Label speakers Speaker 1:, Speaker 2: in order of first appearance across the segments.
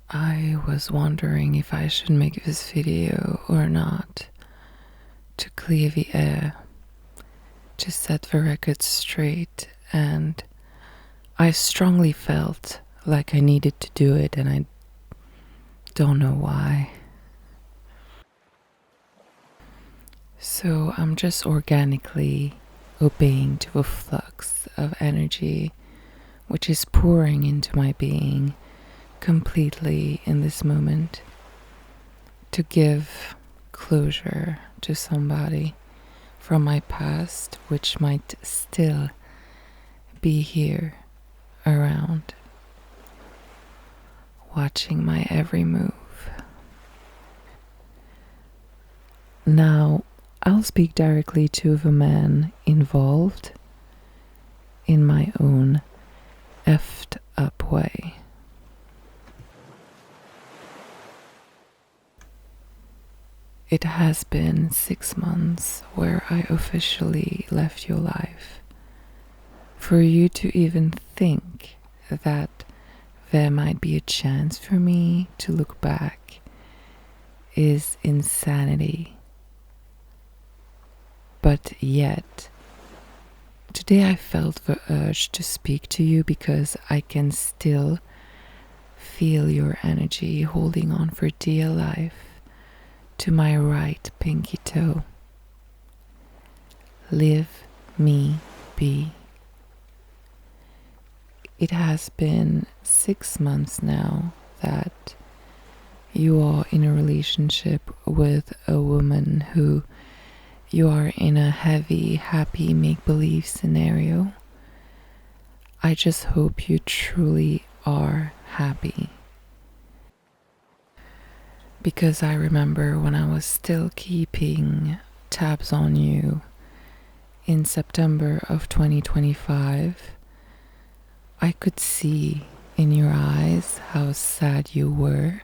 Speaker 1: I was wondering if I should make this video or not, to clear the air, to set the record straight, and I strongly felt like I needed to do it, and I don't know why. So I'm just organically obeying to the flux of energy which is pouring into my being completely in this moment, to give closure to somebody from my past which might still be here around, watching my every move. Now, I'll speak directly to the man involved in my own effed up way. It has been 6 months where I officially left your life. For you to even think that there might be a chance for me to look back is insanity. But yet, today I felt the urge to speak to you because I can still feel your energy holding on for dear life to my right pinky toe. Leave me be. It has been 6 months now that you are in a relationship with a woman who you are in a heavy, happy make-believe scenario. I just hope you truly are happy. Because I remember when I was still keeping tabs on you in September of 2025, I could see in your eyes how sad you were,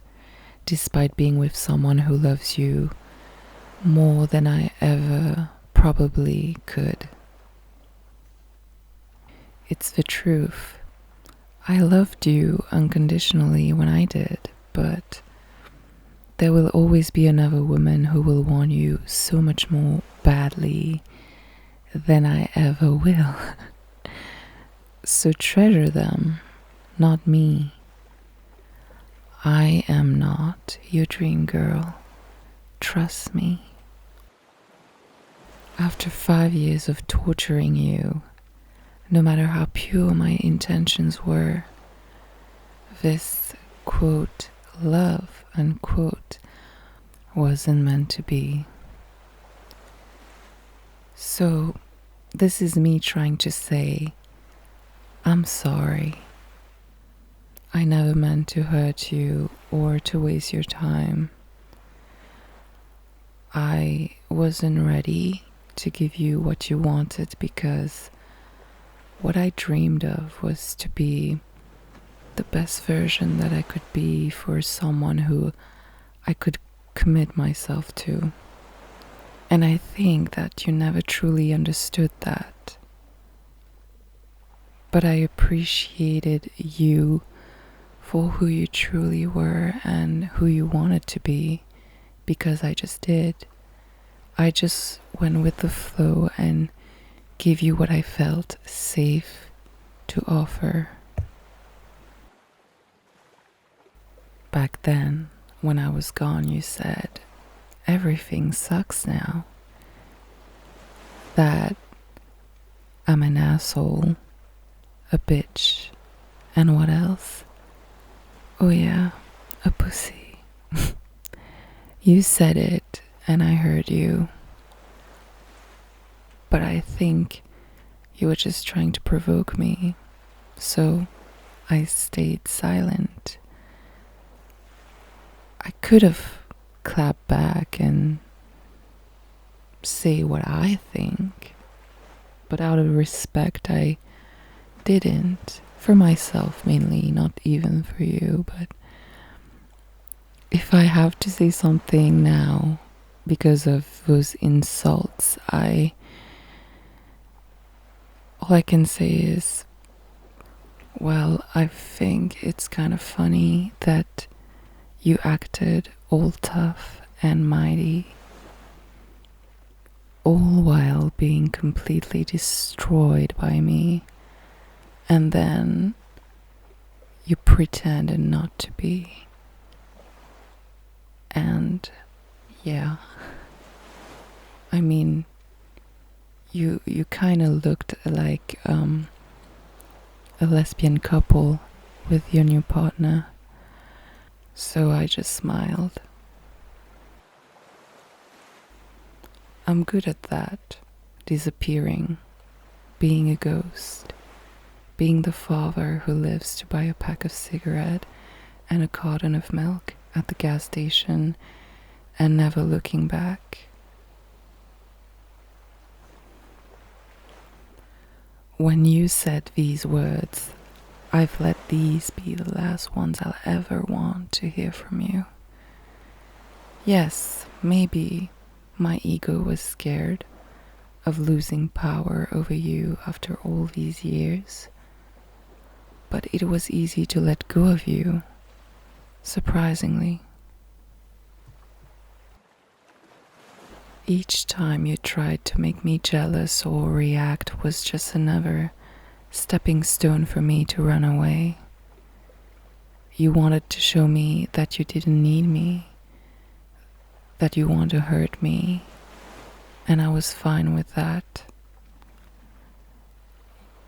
Speaker 1: despite being with someone who loves you more than I ever probably could. It's the truth. I loved you unconditionally when I did, but there will always be another woman who will want you so much more badly than I ever will. So treasure them, not me. I am not your dream girl. Trust me. After 5 years of torturing you, no matter how pure my intentions were, this quote love unquote wasn't meant to be. So this is me trying to say, I'm sorry. I never meant to hurt you or to waste your time. I wasn't ready to give you what you wanted because what I dreamed of was to be the best version that I could be for someone who I could commit myself to. And I think that you never truly understood that. But I appreciated you for who you truly were and who you wanted to be, because I just did. I just went with the flow and gave you what I felt safe to offer. Back then, when I was gone, you said, everything sucks now. That I'm an asshole, a bitch, and what else? Oh yeah, a pussy. You said it, and I heard you. But I think you were just trying to provoke me, so I stayed silent. I could have clapped back and say what I think, but out of respect I didn't. For myself mainly, not even for you. But if I have to say something now because of those insults, all I can say is, well, I think it's kind of funny that You acted all tough and mighty, all while being completely destroyed by me, and then you pretended not to be. And yeah, I mean, you kind of looked like a lesbian couple with your new partner. So I just smiled. I'm good at that. Disappearing, being a ghost, being the father who lives to buy a pack of cigarettes and a carton of milk at the gas station and never looking back. When you said these words, I've let these be the last ones I'll ever want to hear from you. Yes, maybe my ego was scared of losing power over you after all these years, but it was easy to let go of you, surprisingly. Each time you tried to make me jealous or react was just another stepping stone for me to run away. You wanted to show me that you didn't need me, that you want to hurt me, and I was fine with that.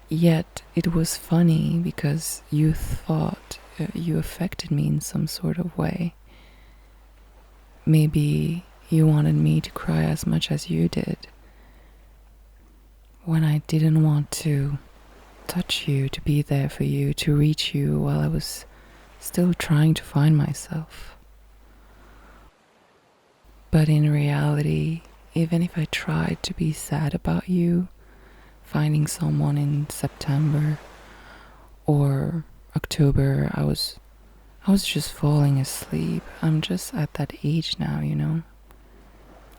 Speaker 1: Yet it was funny because you thought you affected me in some sort of way. Maybe you wanted me to cry as much as you did, when I didn't want to touch you, to be there for you, to reach you while I was still trying to find myself. But in reality, even if I tried to be sad about you finding someone in September or October, I was just falling asleep. I'm just at that age now, you know?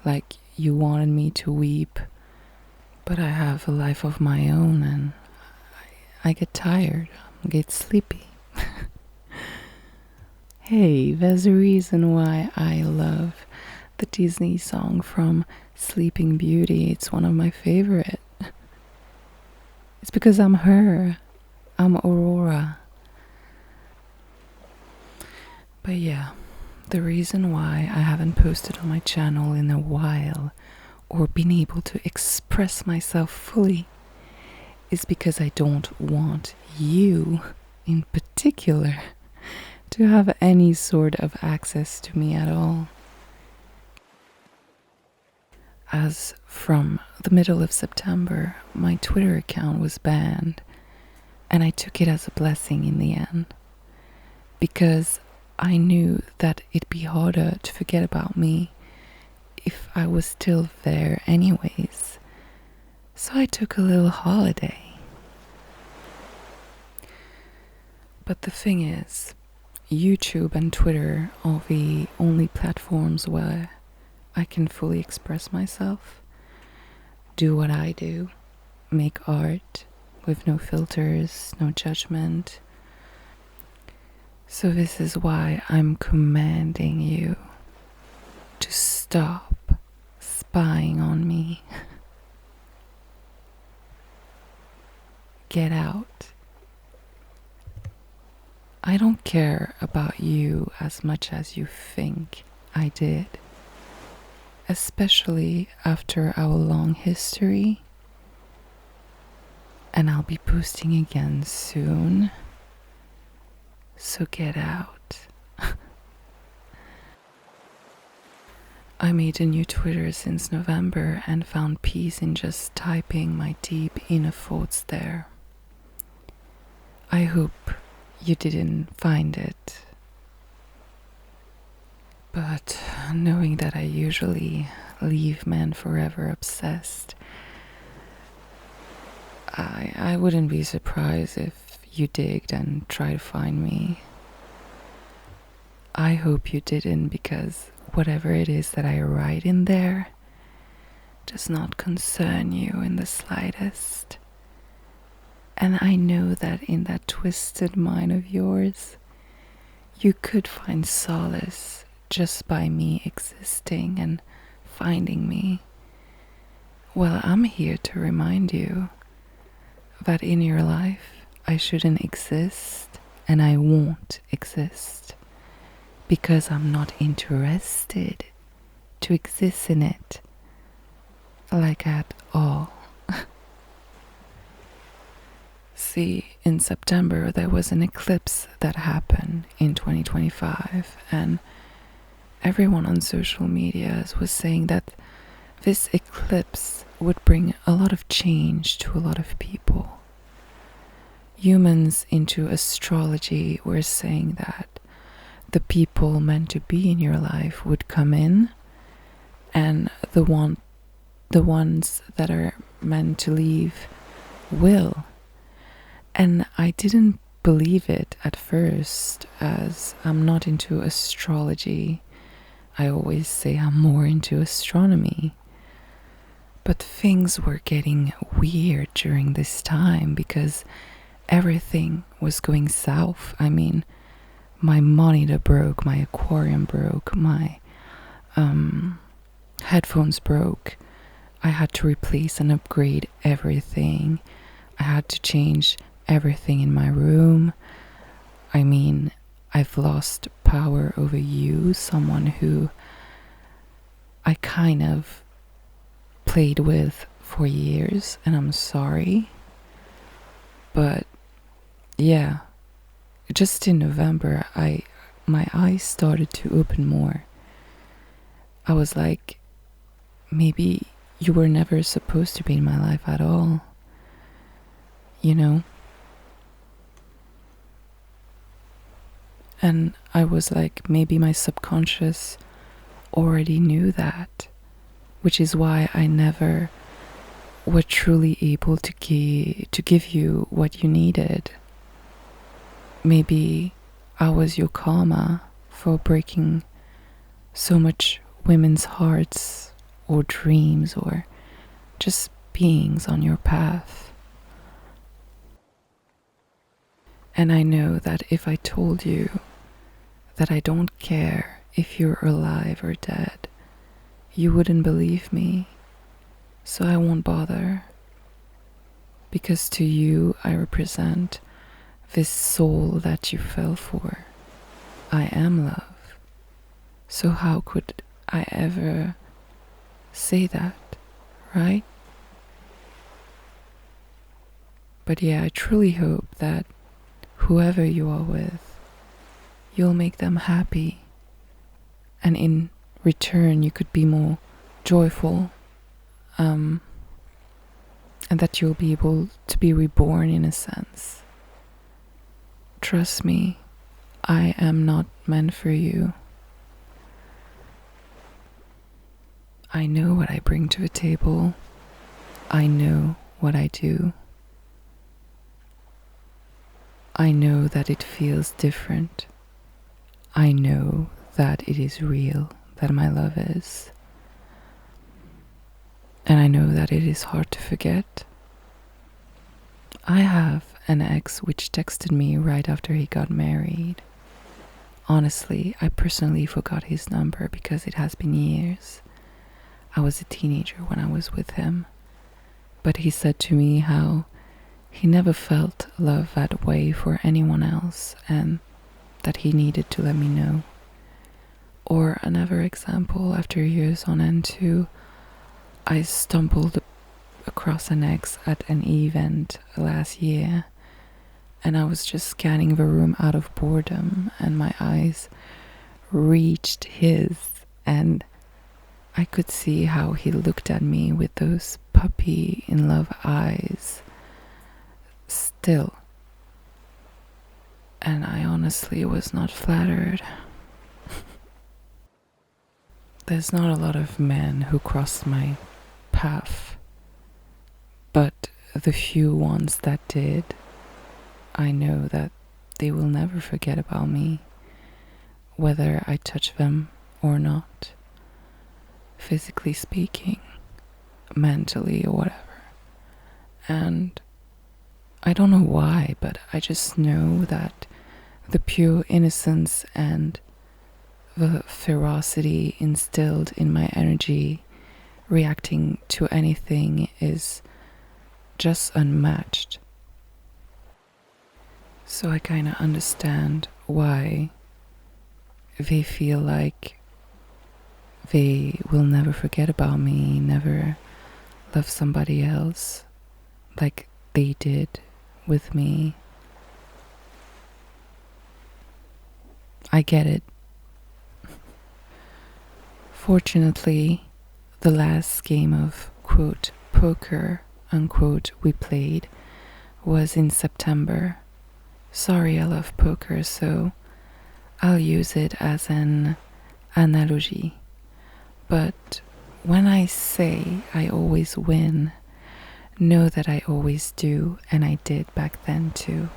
Speaker 1: Like, you wanted me to weep, but I have a life of my own and I get tired, I get sleepy. Hey, there's a reason why I love the Disney song from Sleeping Beauty. It's one of my favorite. It's because I'm her. I'm Aurora. But yeah, the reason why I haven't posted on my channel in a while or been able to express myself fully is because I don't want you in particular to have any sort of access to me at all. As from the middle of September, my Twitter account was banned, and I took it as a blessing in the end, because I knew that it'd be harder to forget about me if I was still there anyways. So I took a little holiday. But the thing is, YouTube and Twitter are the only platforms where I can fully express myself, do what I do, make art with no filters, no judgment. So this is why I'm commanding you to stop spying on me. Get out. I don't care about you as much as you think I did, especially after our long history, and I'll be posting again soon, so get out. I made a new Twitter since November and found peace in just typing my deep inner thoughts there. I hope you didn't find it. But knowing that I usually leave men forever obsessed, I wouldn't be surprised if you digged and tried to find me. I hope you didn't, because whatever it is that I write in there does not concern you in the slightest. And I know that in that twisted mind of yours, you could find solace just by me existing and finding me. Well, I'm here to remind you that in your life I shouldn't exist and I won't exist because I'm not interested to exist in it, like at all. See, in September there was an eclipse that happened in 2025, and everyone on social media was saying that this eclipse would bring a lot of change to a lot of people. Humans into astrology were saying that the people meant to be in your life would come in, and the ones that are meant to leave will. And I didn't believe it at first, as I'm not into astrology. I always say I'm more into astronomy. But things were getting weird during this time because everything was going south. I mean, my monitor broke, my aquarium broke, my headphones broke. I had to replace and upgrade everything. I had to change everything in my room. I mean, I've lost power over you, someone who I kind of played with for years, and I'm sorry. But yeah, just in November, my eyes started to open more. I was like, maybe you were never supposed to be in my life at all. You know? And I was like, maybe my subconscious already knew that, which is why I never were truly able to give you what you needed. Maybe I was your karma for breaking so much women's hearts or dreams or just beings on your path. And I know that if I told you that I don't care if you're alive or dead, you wouldn't believe me. So I won't bother. Because to you, I represent this soul that you fell for. I am love. So how could I ever say that, right? But yeah, I truly hope that whoever you are with, you'll make them happy, and in return you could be more joyful, and that you'll be able to be reborn in a sense. Trust me, I am not meant for you. I know what I bring to the table. I know what I do. I know that it feels different. I know that it is real, that my love is. And I know that it is hard to forget. I have an ex which texted me right after he got married. Honestly, I personally forgot his number because it has been years. I was a teenager when I was with him. But he said to me how he never felt love that way for anyone else, and that he needed to let me know. Or another example, after years on end too, I stumbled across an ex at an event last year, and I was just scanning the room out of boredom, and my eyes reached his, and I could see how he looked at me with those puppy in love eyes still. And I honestly was not flattered. There's not a lot of men who crossed my path, but the few ones that did, I know that they will never forget about me, whether I touch them or not, physically speaking, mentally, or whatever. And I don't know why, but I just know that The pure innocence and the ferocity instilled in my energy, reacting to anything, is just unmatched. So I kind of understand why they feel like they will never forget about me, never love somebody else like they did with me. I get it. Fortunately, the last game of quote poker unquote we played was in September. Sorry, I love poker, so I'll use it as an analogy. But when I say I always win, know that I always do, and I did back then too.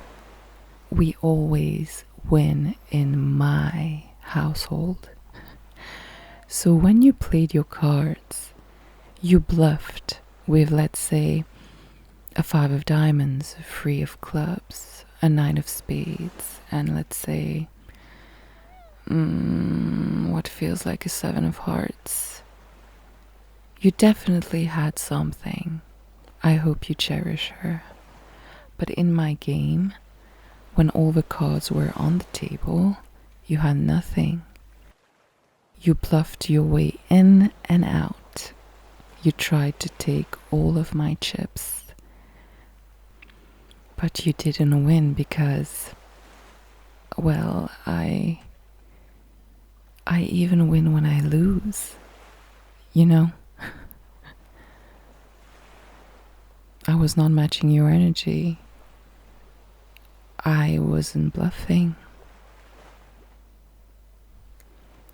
Speaker 1: We always win in my household. So when you played your cards, you bluffed with, let's say, a 5 of diamonds, a 3 of clubs, a 9 of spades, and let's say what feels like a 7 of hearts. You definitely had something. I hope you cherish her. But in my game, when all the cards were on the table, you had nothing. You bluffed your way in and out. You tried to take all of my chips. But you didn't win because, well, I even win when I lose, you know? I was not matching your energy. I wasn't bluffing.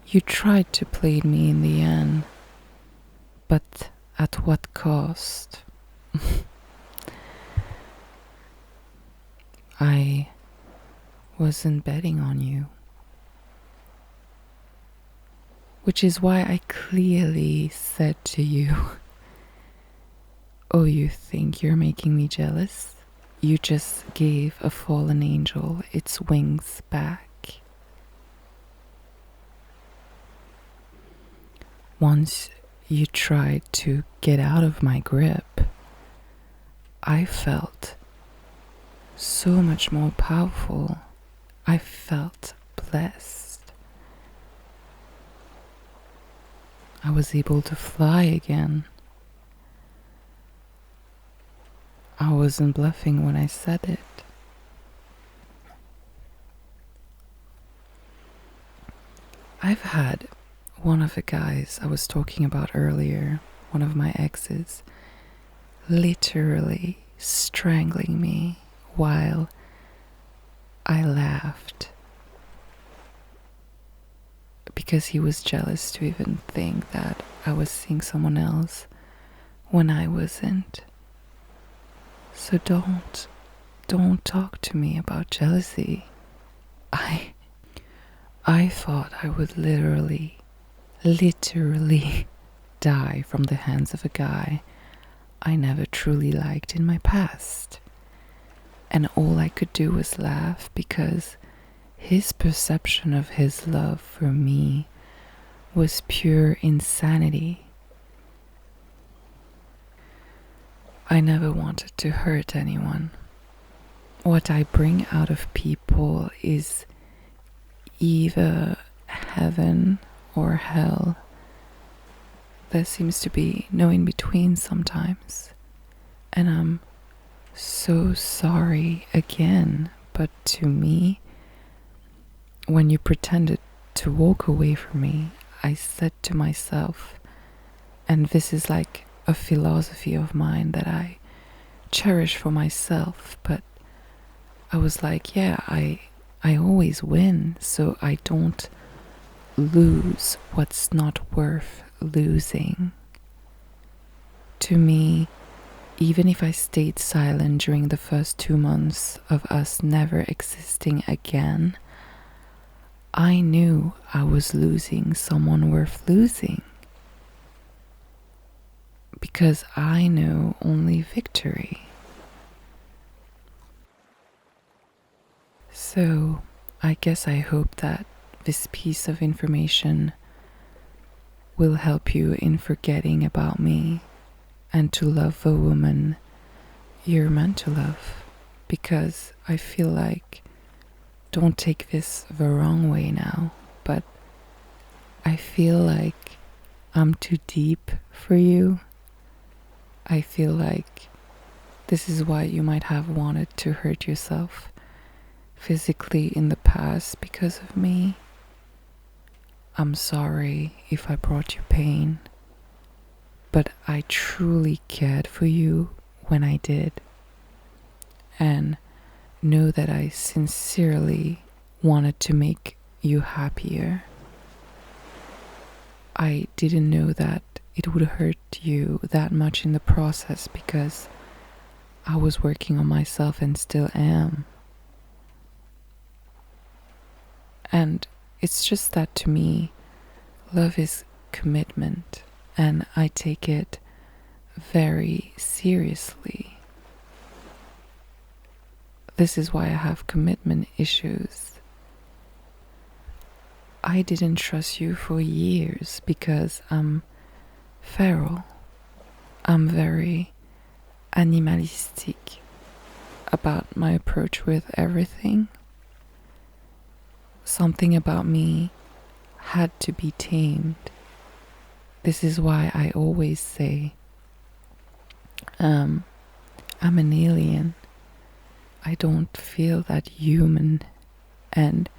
Speaker 1: You tried to play me in the end, but at what cost? I wasn't betting on you. Which is why I clearly said to you, oh, you think you're making me jealous? You just gave a fallen angel its wings back. Once you tried to get out of my grip, I felt so much more powerful. I felt blessed. I was able to fly again. I wasn't bluffing when I said it. I've had one of the guys I was talking about earlier, one of my exes, literally strangling me while I laughed because he was jealous to even think that I was seeing someone else when I wasn't. So don't talk to me about jealousy. I thought I would literally die from the hands of a guy I never truly liked in my past. And all I could do was laugh because his perception of his love for me was pure insanity. I never wanted to hurt anyone. What I bring out of people is either heaven or hell. There seems to be no in between sometimes. And I'm so sorry again, but to me, when you pretended to walk away from me, I said to myself, and this is like a philosophy of mine that I cherish for myself, but I was like, yeah, I always win, so I don't lose what's not worth losing. To me, even if I stayed silent during the first 2 months of us never existing again, I knew I was losing someone worth losing. Because I know only victory. So I guess I hope that this piece of information will help you in forgetting about me and to love the woman you're meant to love. Because I feel like, don't take this the wrong way now, but I feel like I'm too deep for you. I feel like this is why you might have wanted to hurt yourself physically in the past because of me. I'm sorry if I brought you pain, but I truly cared for you when I did. And know that I sincerely wanted to make you happier. I didn't know that it would hurt you that much in the process because I was working on myself and still am. And it's just that to me, love is commitment, and I take it very seriously. This is why I have commitment issues. I didn't trust you for years because I'm feral. I'm very animalistic about my approach with everything. Something about me had to be tamed. This is why I always say I'm an alien. I don't feel that human, and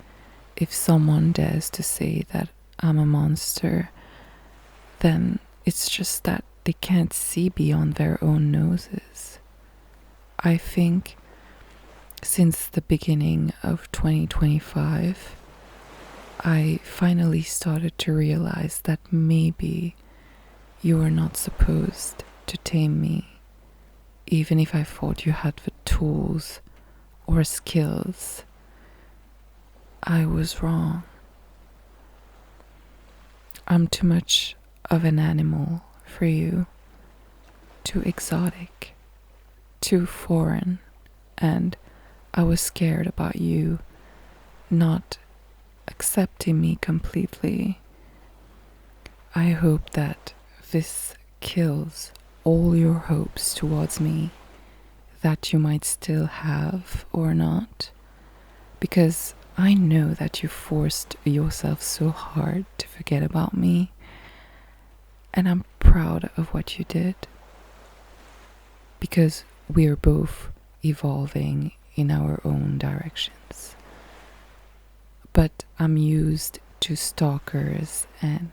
Speaker 1: if someone dares to say that I'm a monster, then it's just that they can't see beyond their own noses. I think since the beginning of 2025, I finally started to realize that maybe you were not supposed to tame me, even if I thought you had the tools or skills. I was wrong. I'm too much of an animal for you, too exotic, too foreign, and I was scared about you not accepting me completely. I hope that this kills all your hopes towards me that you might still have or not, because I know that you forced yourself so hard to forget about me, and I'm proud of what you did, because we're both evolving in our own directions. But I'm used to stalkers and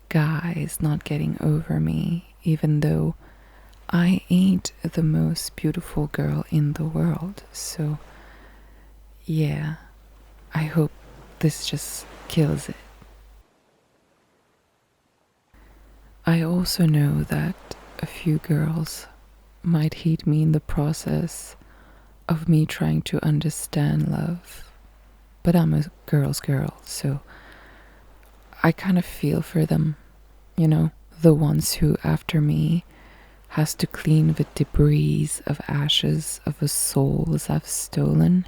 Speaker 1: guys not getting over me, even though I ain't the most beautiful girl in the world. So yeah, I hope this just kills it. I also know that a few girls might hate me in the process of me trying to understand love, but I'm a girl's girl, so I kind of feel for them, you know, the ones who after me has to clean the debris of ashes of the souls I've stolen.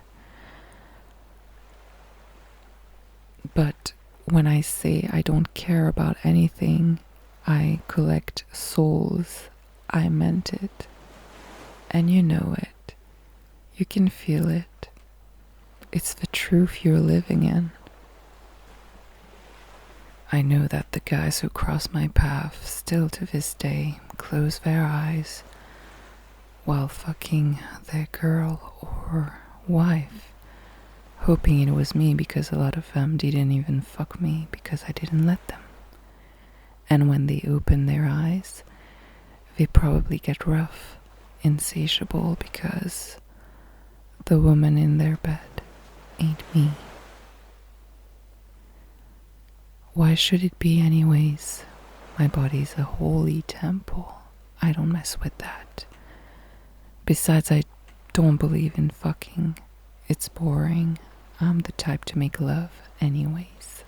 Speaker 1: But when I say I don't care about anything, I collect souls, I meant it. And you know it. You can feel it. It's the truth you're living in. I know that the guys who cross my path still to this day close their eyes while fucking their girl or wife, hoping it was me, because a lot of them didn't even fuck me because I didn't let them. And when they open their eyes, they probably get rough, insatiable, because the woman in their bed ain't me. Why should it be anyways? My body's a holy temple. I don't mess with that. Besides, I don't believe in fucking. It's boring. I'm the type to make love anyways.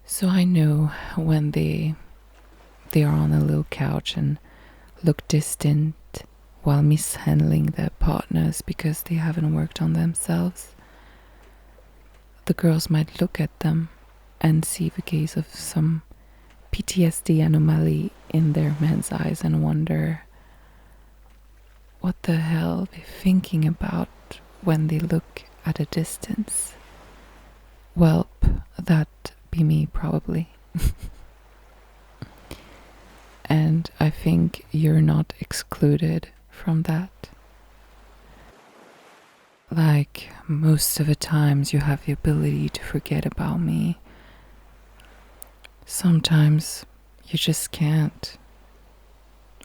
Speaker 1: So I know when they are on a little couch and look distant while mishandling their partners because they haven't worked on themselves, the girls might look at them and see the gaze of some PTSD anomaly in their men's eyes and wonder what the hell they're thinking about when they look at a distance. Welp, that be me probably. And I think you're not excluded from that. Like, most of the times you have the ability to forget about me. Sometimes you just can't.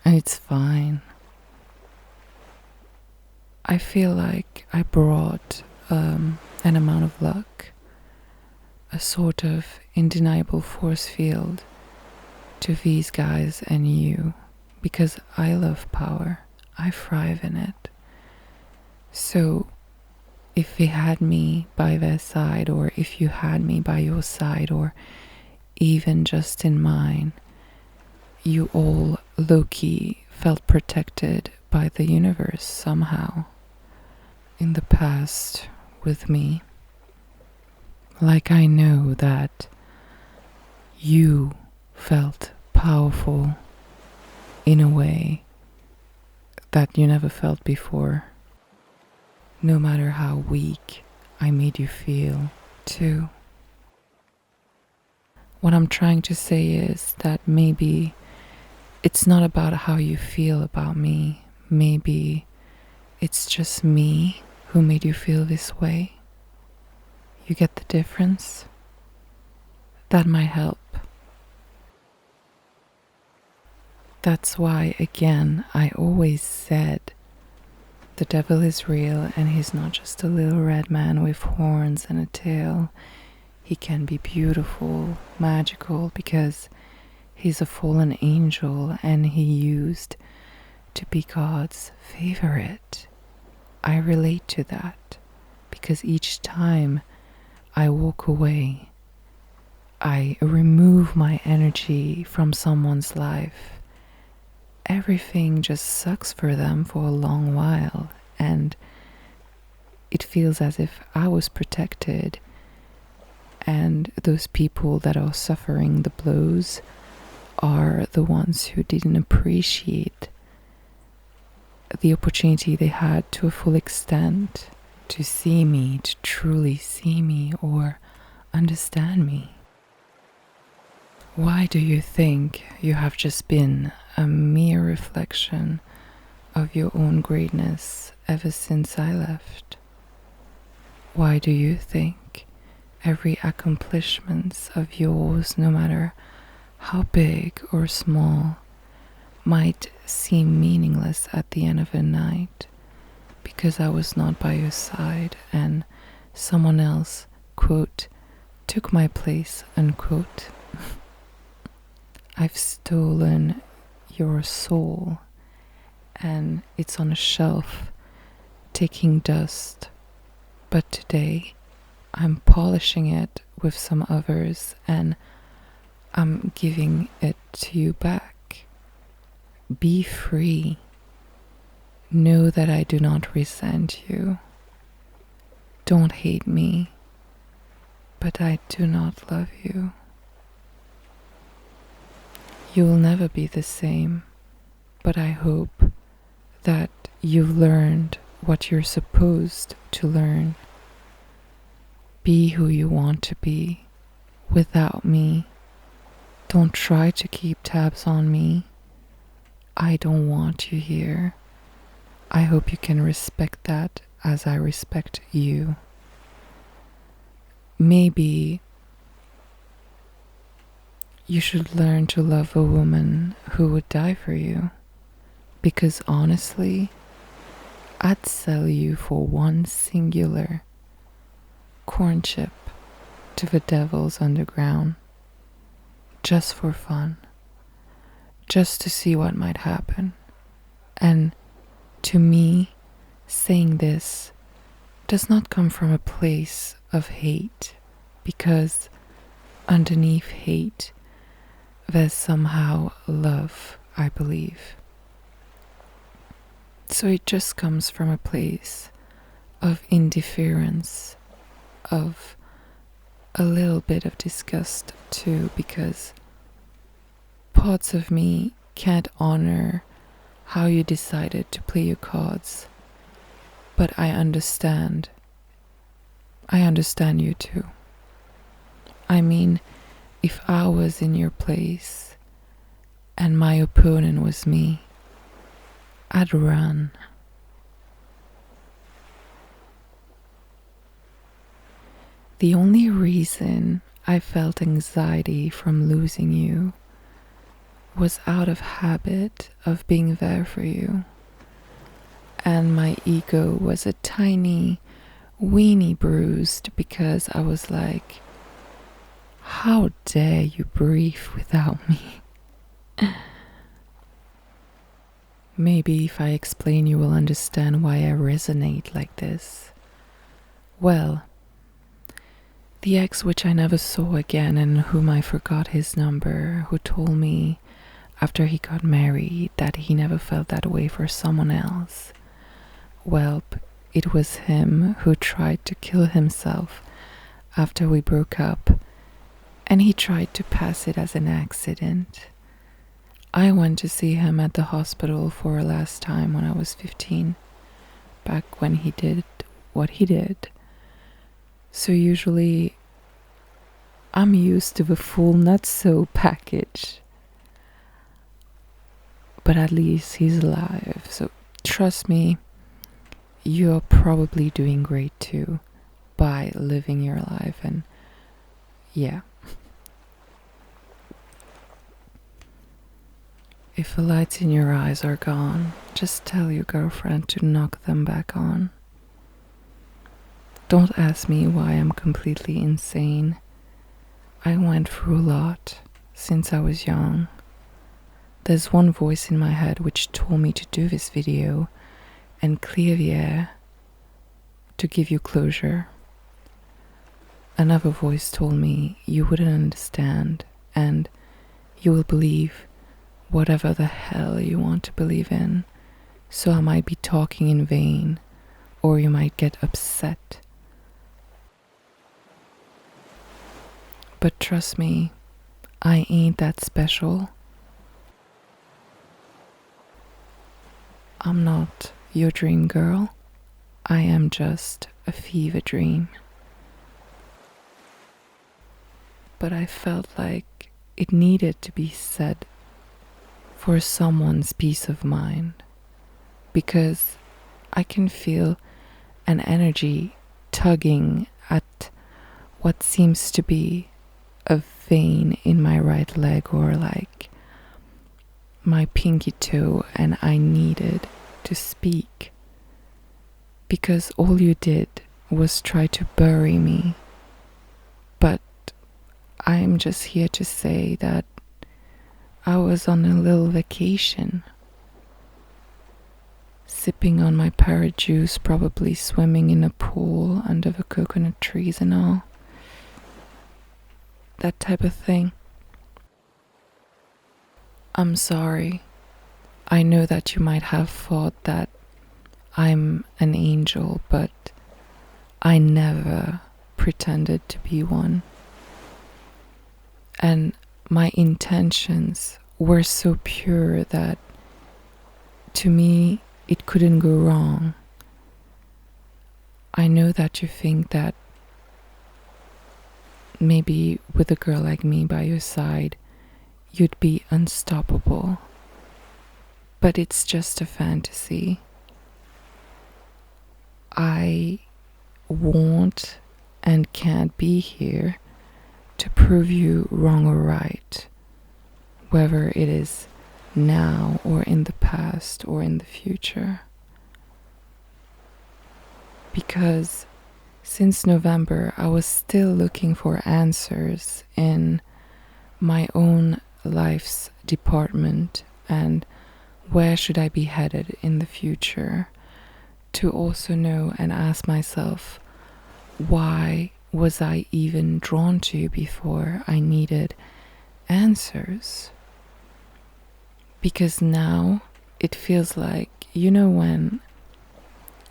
Speaker 1: And it's fine. I feel like I brought an amount of luck, a sort of undeniable force field to these guys and you, because I love power. I thrive in it. So if they had me by their side, or if you had me by your side, or even just in mine, you all low-key felt protected by the universe somehow in the past with me. Like, I know that you felt powerful in a way that you never felt before. No matter how weak I made you feel, too. What I'm trying to say is that maybe it's not about how you feel about me. Maybe it's just me who made you feel this way. You get the difference? That might help. That's why, again, I always said the devil is real, and he's not just a little red man with horns and a tail. He can be beautiful, magical, because he's a fallen angel and he used to be God's favorite. I relate to that because each time I walk away, I remove my energy from someone's life. Everything just sucks for them for a long while, and it feels as if I was protected, and those people that are suffering the blows are the ones who didn't appreciate the opportunity they had to a full extent to see me, to truly see me or understand me. Why do you think you have just been a mere reflection of your own greatness ever since I left? Why do you think every accomplishment of yours, no matter how big or small, might seem meaningless at the end of the night because I was not by your side and someone else, quote, took my place, unquote? I've stolen your soul and it's on a shelf taking dust, but today I'm polishing it with some others and I'm giving it to you back. Be free. Know that I do not resent you. Don't hate me, but I do not love you. You will never be the same, but I hope that you've learned what you're supposed to learn. Be who you want to be without me. Don't try to keep tabs on me. I don't want you here. I hope you can respect that as I respect you. Maybe you should learn to love a woman who would die for you, because honestly, I'd sell you for one singular corn chip to the devil's underground, just for fun, just to see what might happen. And to me, saying this does not come from a place of hate, because underneath hate, there's somehow love, I believe. So it just comes from a place of indifference, of a little bit of disgust too, because parts of me can't honor how you decided to play your cards. But I understand. I understand you too. I mean, if I was in your place and my opponent was me, I'd run. The only reason I felt anxiety from losing you was out of habit of being there for you. And my ego was a tiny, weeny bruised because I was like, how dare you breathe without me? Maybe if I explain, you will understand why I resonate like this. Well, the ex which I never saw again and whom I forgot his number, who told me after he got married that he never felt that way for someone else. Well, it was him who tried to kill himself after we broke up, and he tried to pass it as an accident. I went to see him at the hospital for a last time when I was 15, back when he did what he did. So usually I'm used to the full not so package. But at least he's alive, so trust me, you're probably doing great too by living your life, and yeah. If the lights in your eyes are gone, just tell your girlfriend to knock them back on. Don't ask me why I'm completely insane. I went through a lot since I was young. There's one voice in my head which told me to do this video and clear the air to give you closure. Another voice told me you wouldn't understand and you will believe whatever the hell you want to believe in, so I might be talking in vain, or you might get upset. But trust me, I ain't that special. I'm not your dream girl. I am just a fever dream. But I felt like it needed to be said for someone's peace of mind, because I can feel an energy tugging at what seems to be a vein in my right leg, or like my pinky toe, and I needed to speak, because all you did was try to bury me. But I'm just here to say that I was on a little vacation, sipping on my parrot juice, probably swimming in a pool under the coconut trees and all. That type of thing. I'm sorry. I know that you might have thought that I'm an angel, but I never pretended to be one. And my intentions were so pure that to me it couldn't go wrong. I know that you think that maybe with a girl like me by your side you'd be unstoppable, but it's just a fantasy. I won't and can't be here to prove you wrong or right, whether it is now or in the past or in the future. Because since November, I was still looking for answers in my own life's department, and where should I be headed in the future, to also know and ask myself, why was I even drawn to you before I needed answers? Because now it feels like, you know, when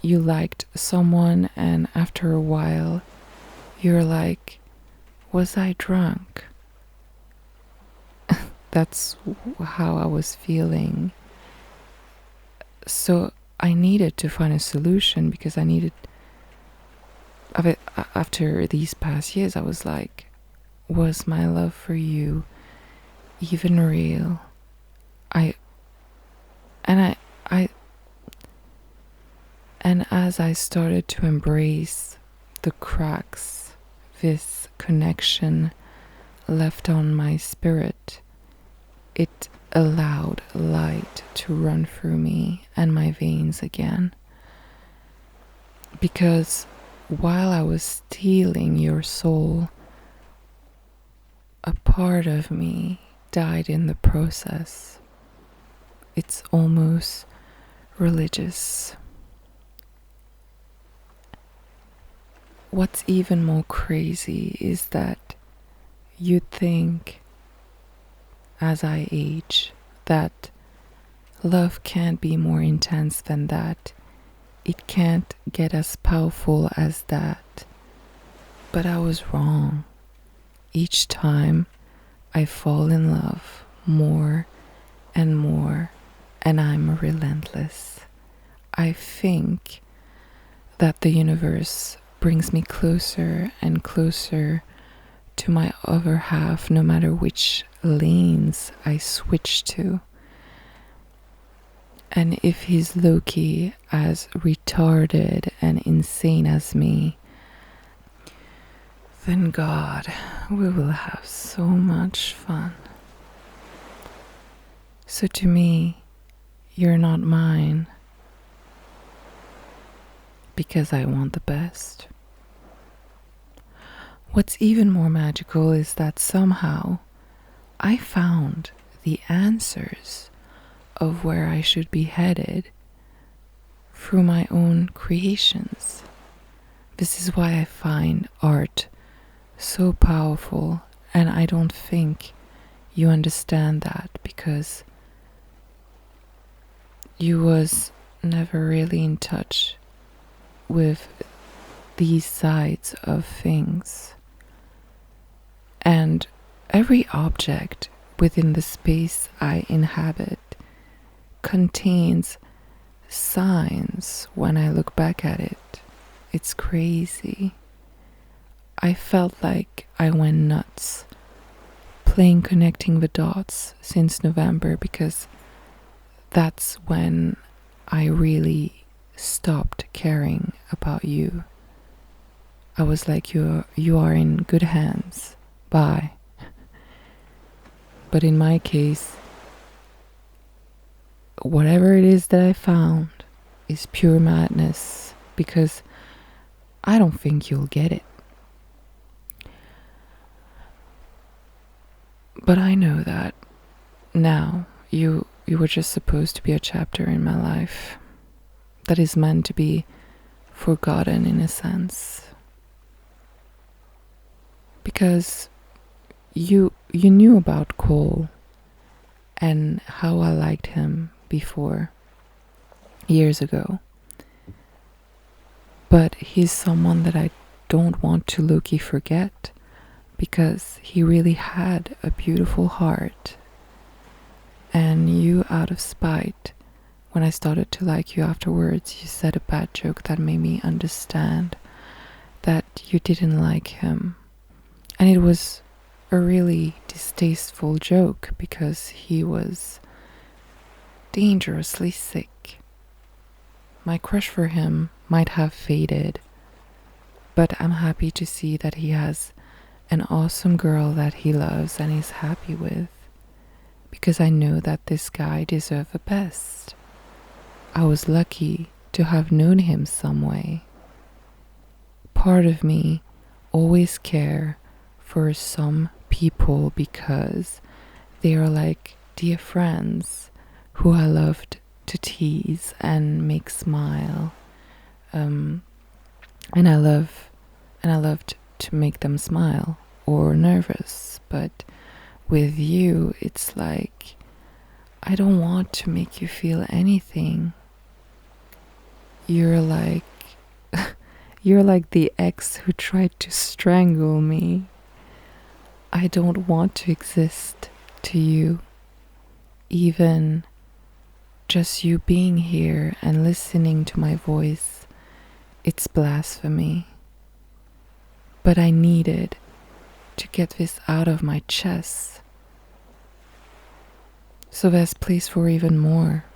Speaker 1: you liked someone and after a while you're like, Was I drunk? That's how I was feeling. So I needed to find a solution because I needed. After these past years, I was like, was my love for you even real? I and I and as I started to embrace the cracks this connection left on my spirit, it allowed light to run through me and my veins again. Because while I was stealing your soul, a part of me died in the process. It's almost religious. What's even more crazy is that you'd think, as I age, that love can't be more intense than that. It can't get as powerful as that. But I was wrong. Each time I fall in love more and more, and I'm relentless. I think that the universe brings me closer and closer to my other half, no matter which lanes I switch to. And if he's low-key as retarded and insane as me, then God, we will have so much fun. So to me, you're not mine, because I want the best. What's even more magical is that somehow I found the answers of where I should be headed through my own creations. This is why I find art so powerful, and I don't think you understand that because you was never really in touch with these sides of things. And every object within the space I inhabit contains signs when I look back at it. It's crazy. I felt like I went nuts playing connecting the dots since November, because that's when I really stopped caring about you. I was like, you are in good hands. Bye. But in my case, whatever it is that I found is pure madness, because I don't think you'll get it. But I know that now you were just supposed to be a chapter in my life that is meant to be forgotten in a sense. Because you knew about Cole and how I liked him before, years ago. But he's someone that I don't want to low-key forget, because he really had a beautiful heart. And you, out of spite, when I started to like you afterwards, you said a bad joke that made me understand that you didn't like him. And it was a really distasteful joke because he was dangerously sick. My crush for him might have faded, but I'm happy to see that he has an awesome girl that he loves and is happy with, because I know that this guy deserves the best. I was lucky to have known him some way. Part of me always care for some people because they are like dear friends who I loved to tease and make smile. And I loved to make them smile or nervous. But with you, it's like I don't want to make you feel anything. You're like you're like the ex who tried to strangle me. I don't want to exist to you. Even just you being here and listening to my voice, it's blasphemy. But I needed to get this out of my chest. So there's place for even more.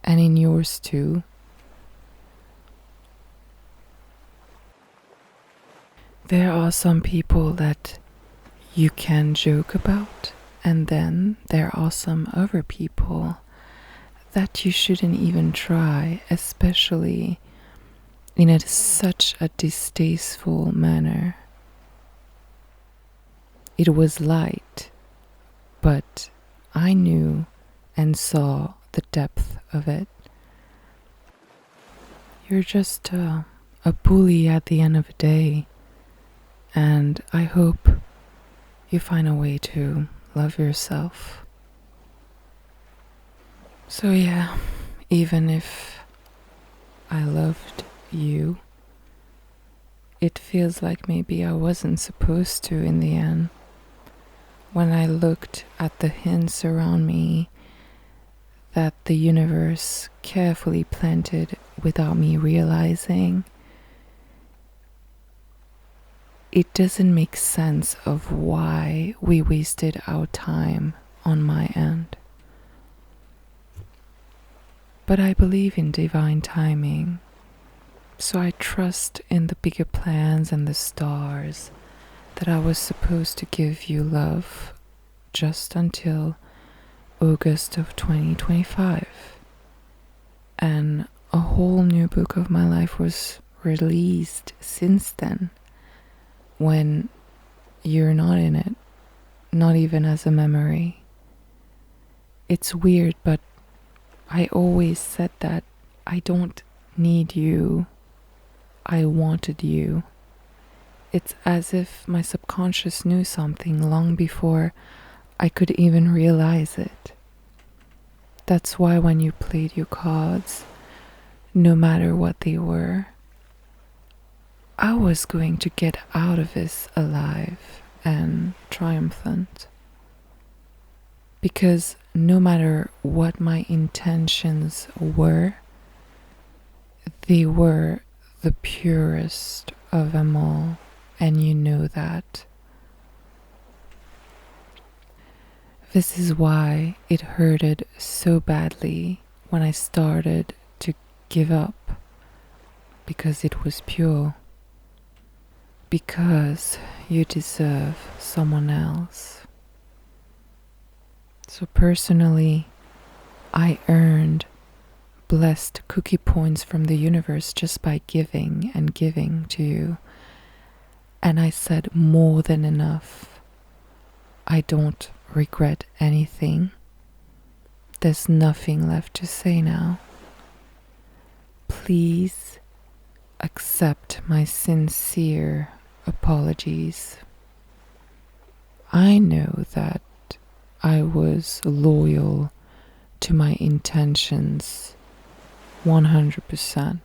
Speaker 1: And in yours too. There are some people that you can joke about, and then there are some other people that you shouldn't even try, especially in such a distasteful manner. It was light, but I knew and saw the depth of it. You're just a bully at the end of the day, and I hope you find a way to love yourself. So yeah, even if I loved you, it feels like maybe I wasn't supposed to in the end. When I looked at the hints around me that the universe carefully planted without me realizing, it doesn't make sense of why we wasted our time on my end. But I believe in divine timing, so I trust in the bigger plans and the stars that I was supposed to give you love just until August of 2025. And a whole new book of my life was released since then, when you're not in it, not even as a memory. It's weird, but I always said that I don't need you, I wanted you. It's as if my subconscious knew something long before I could even realize it. That's why when you played your cards, no matter what they were, I was going to get out of this alive and triumphant. Because no matter what my intentions were, they were the purest of them all, and you know that. This is why it hurted so badly when I started to give up, because it was pure. Because you deserve someone else. So personally, I earned blessed cookie points from the universe just by giving and giving to you. And I said more than enough. I don't regret anything. There's nothing left to say now. Please accept my sincere apologies. I know that I was loyal to my intentions 100%.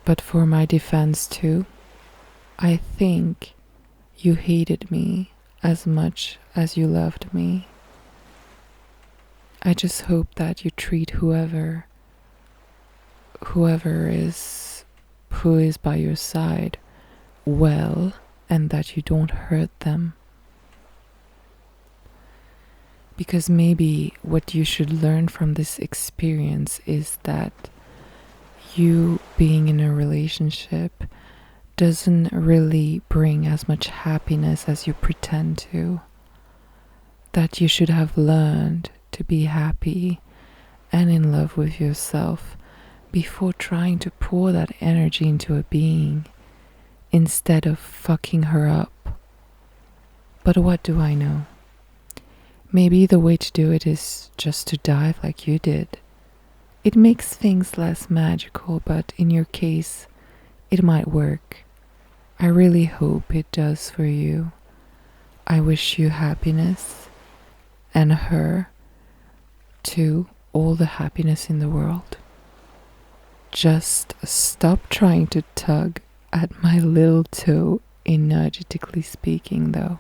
Speaker 1: But for my defense too, I think you hated me as much as you loved me. I just hope that you treat whoever who is by your side well, and that you don't hurt them. Because maybe what you should learn from this experience is that you being in a relationship doesn't really bring as much happiness as you pretend to. That you should have learned to be happy and in love with yourself before trying to pour that energy into a being instead of fucking her up. But what do I know? Maybe the way to do it is just to dive like you did. It makes things less magical, but in your case, it might work. I really hope it does for you. I wish you happiness, and her, too, all the happiness in the world. Just stop trying to tug at my little toe, energetically speaking, though.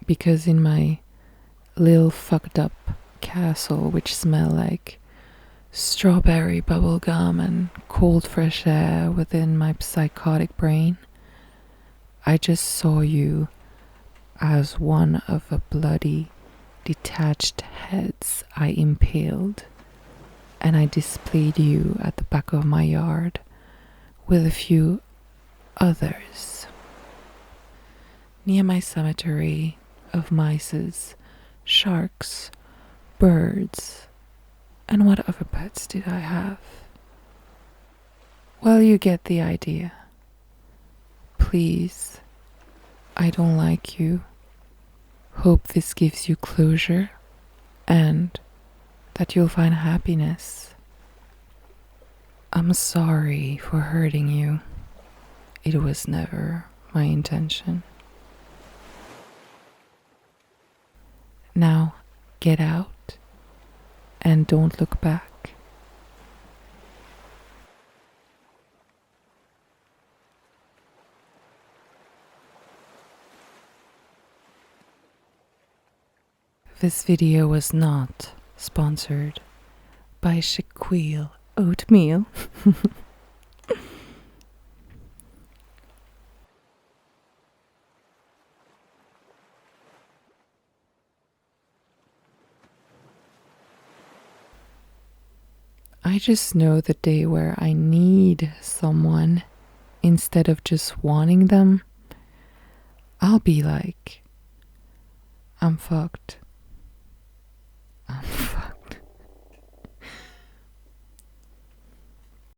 Speaker 1: Because in my little fucked up castle, which smell like strawberry bubblegum and cold fresh air within my psychotic brain, I just saw you as one of a bloody, detached heads I impaled, and I displayed you at the back of my yard with a few others near my cemetery of mices, sharks, birds, and what other pets did I have? Well, you get the idea. Please, I don't like you. Hope this gives you closure and that you'll find happiness. I'm sorry for hurting you. It was never my intention. Now, get out and don't look back. This video was not sponsored by Shaquille Oatmeal. I just know the day where I need someone instead of just wanting them, I'll be like, I'm fucked. I'm fucked.